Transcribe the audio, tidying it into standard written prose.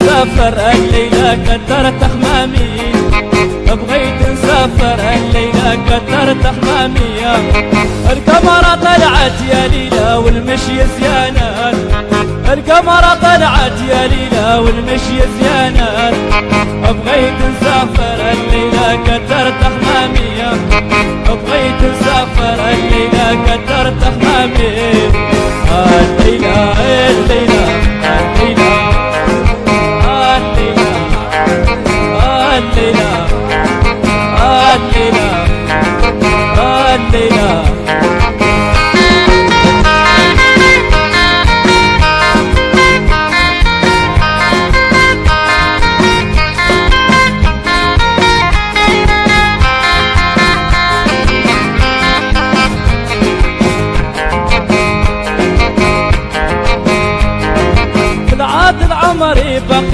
نسافر الليلة كترت أحمامي، بغيت نسافر الليلة كترت أحمامي. القمرة طلعت يا ليلى والمشي زيانات، القمرة طلعت يا ليلى والمشي زيانات. بغيت نسافر الليلة كترت أحمامي، بغيت نسافر الليلة كترت أحمامي.